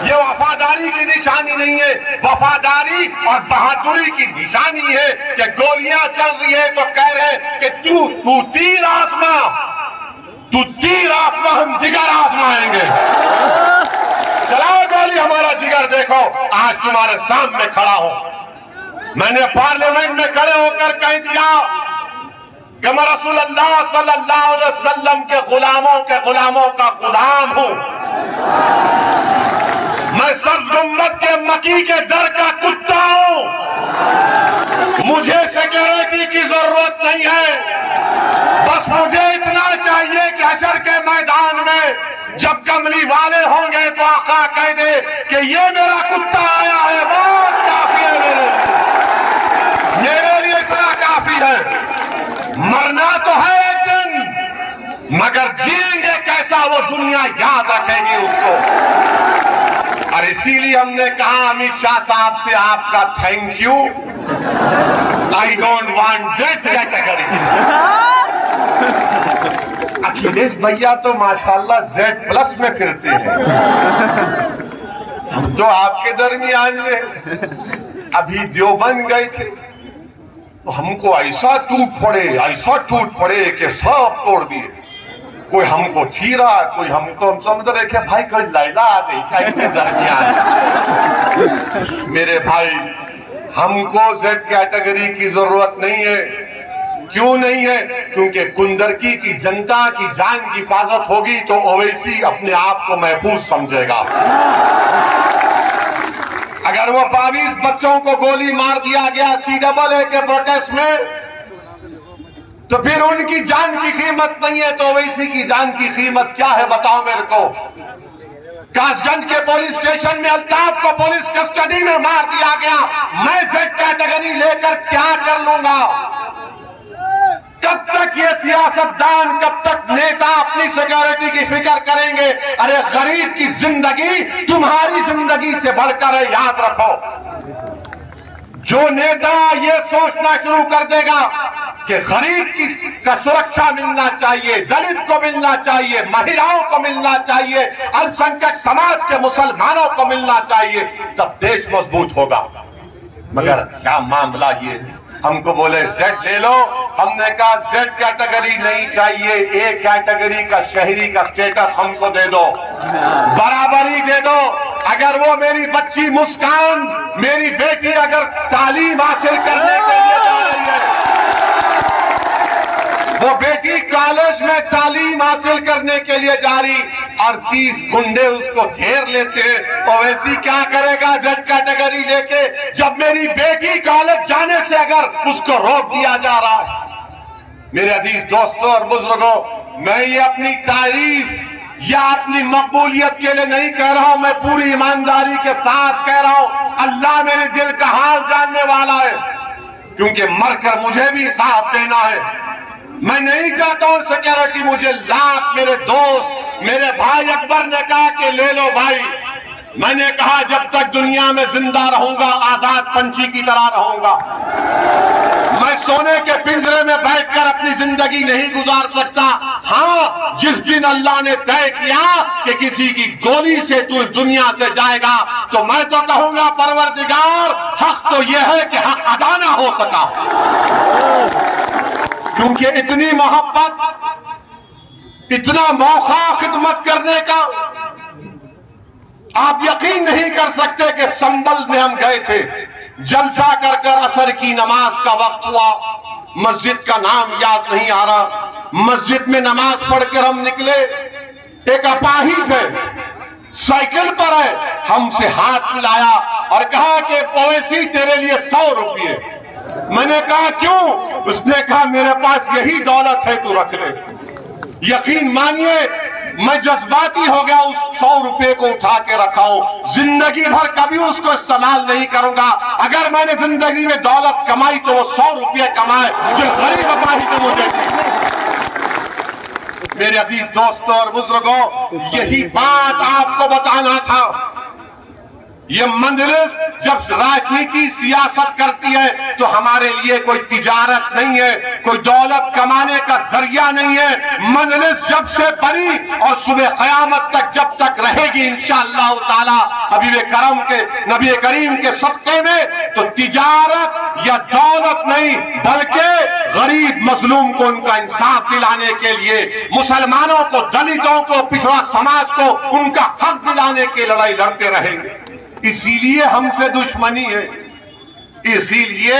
ये वफादारी की निशानी नहीं है, वफादारी और बहादुरी की निशानी है कि गोलियां चल रही है तो कह रहे कि तू तीर आसमां, तू तीर आसमां, हम जिगर आसमाएंगे। चलाओ गोली, हमारा जिगर देखो। आज तुम्हारे सामने खड़ा हूं, मैंने पार्लियामेंट में खड़े होकर कह दिया कि मैं रसूलुल्लाह सल्लल्लाहु अलैहि वसल्लम के गुलामों का गुलाम हूं। मैं सब उम्मत के मकी के दर का कुत्ता हूं। मुझे सिक्योरिटी की जरूरत नहीं है, बस मुझे इतना चाहिए कि हशर के मैदान में जब कमली वाले होंगे तो आका कह दे कि ये मेरा कुत्ता आया है, बहुत काफी है, मेरे लिए इतना काफी है। मरना तो है एक दिन, मगर जिएंगे कैसा वो दुनिया याद रखेगी उसको। और इसीलिए हमने कहा अमित शाह साहब से आपका thank you. I don't want that category. Akhilesh भैया तो माशाल्लाह Z+ में फिरते हैं, हम तो आपके दरमियान में। अभी देवबंद गए थे तो हमको ऐसा टूट पड़े कि सब तोड़ दिए। कोई हमको छीरा, कोई हमको, हम समझ रहे कि भाई कोई लैला आ गई क्या इनके दरमियान। मेरे भाई, हमको Z कैटेगरी की जरूरत नहीं है। क्यों नहीं है? क्योंकि कुंदरकी की जनता की जान की हिफाजत होगी तो ओवैसी अपने आप को महफूज समझेगा। अगर वो 22 बच्चों को गोली मार दिया गया CAA के प्रोटेस्ट में, तो फिर उनकी जान की कीमत नहीं है तो ओवैसी की जान की कीमत क्या है बताओ मेरे को। कासगंज के पुलिस स्टेशन में अल्ताफ को पुलिस कस्टडी में मार दिया गया, मैं Z कैटेगरी लेकर क्या कर लूंगा? कब तक ये सियासतदान, कब तक नेता अपनी सिक्योरिटी की फिक्र करेंगे? अरे गरीब की जिंदगी तुम्हारी जिंदगी से बढ़कर है, याद रखो। जो नेता ये सोचना शुरू कर देगा कि गरीब का सुरक्षा मिलना चाहिए, दलित को मिलना चाहिए, महिलाओं को मिलना चाहिए, अल्पसंख्यक समाज के मुसलमानों को मिलना चाहिए, तब देश मजबूत होगा। मगर क्या मामला ये, हमको बोले Z ले लो, हमने कहा Z कैटेगरी नहीं चाहिए, A कैटेगरी का शहरी का स्टेटस हमको दे दो, बराबरी दे दो। अगर वो मेरी बच्ची मुस्कान, मेरी बेटी अगर तालीम हासिल करने के लिए जा रही है, वो बेटी कॉलेज में तालीम हासिल करने के लिए जा रही और 30 गुंडे उसको घेर लेते हैं, तो वैसी क्या करेगा Z कैटेगरी लेके, जब मेरी बेटी कॉलेज जाने से अगर उसको रोक दिया जा रहा है। मेरे अजीज दोस्तों और बुजुर्गों, मैं ये अपनी तारीफ या अपनी मकबूलियत के लिए नहीं कह रहा हूं, मैं पूरी ईमानदारी के साथ कह रहा हूं। अल्लाह मेरे दिल का हाल जानने वाला है, क्योंकि मरकर मुझे भी साथ देना है। मैं नहीं चाहता हूं सिक्योरिटी मुझे लाख, मेरे दोस्त, मेरे भाई अकबर ने कहा कि ले लो भाई। मैंने कहा जब तक दुनिया में जिंदा रहूंगा आजाद पंछी की तरह रहूंगा। मैं सोने के पिंजरे में बैठकर अपनी जिंदगी नहीं गुजार सकता। हाँ, जिस दिन अल्लाह ने तय किया कि किसी की गोली से तू इस दुनिया से जाएगा, तो मैं तो कहूंगा परवरदिगार, हक तो यह है कि हक अदा ना हो सका, क्योंकि इतनी मोहब्बत, इतना मौका खिदमत करने का आप यकीन नहीं कर सकते कि संबल में हम गए थे, जलसा कर कर असर की नमाज का वक्त हुआ, मस्जिद का नाम याद नहीं आ रहा, मस्जिद में नमाज पढ़कर हम निकले, एक अपाहिज है साइकिल पर है, हमसे हाथ मिलाया और कहा कि ओवैसी तेरे लिए 100 रुपये। मैंने कहा क्यों? उसने कहा मेरे पास यही दौलत है, तू रख ले। यकीन मानिए मैं जज्बाती हो गया, उस 100 रुपये को उठा के रखा हूं, जिंदगी भर कभी उसको इस्तेमाल नहीं करूंगा। अगर मैंने जिंदगी में दौलत कमाई तो वो 100 रुपये कमाए जो गरीब अपाहिज ने मुझे दी। मेरे अजीज दोस्तों और बुजुर्गों, यही बात आपको बताना था। ये मंजलिस जब राजनीति सियासत करती है तो हमारे लिए कोई तिजारत नहीं है, कोई दौलत कमाने का जरिया नहीं है। मंजलिस जब से बनी और सुबह क़यामत तक जब तक रहेगी इंशाअल्लाह ताला हबीब करम के नबी करीम के सदक़े में, तो तिजारत या दौलत नहीं बल्कि गरीब मजलूम को उनका इंसाफ दिलाने के लिए, मुसलमानों को, दलितों को, पिछड़ा समाज को उनका हक दिलाने की लड़ाई लड़ते रहेंगे। इसीलिए हमसे दुश्मनी है, इसीलिए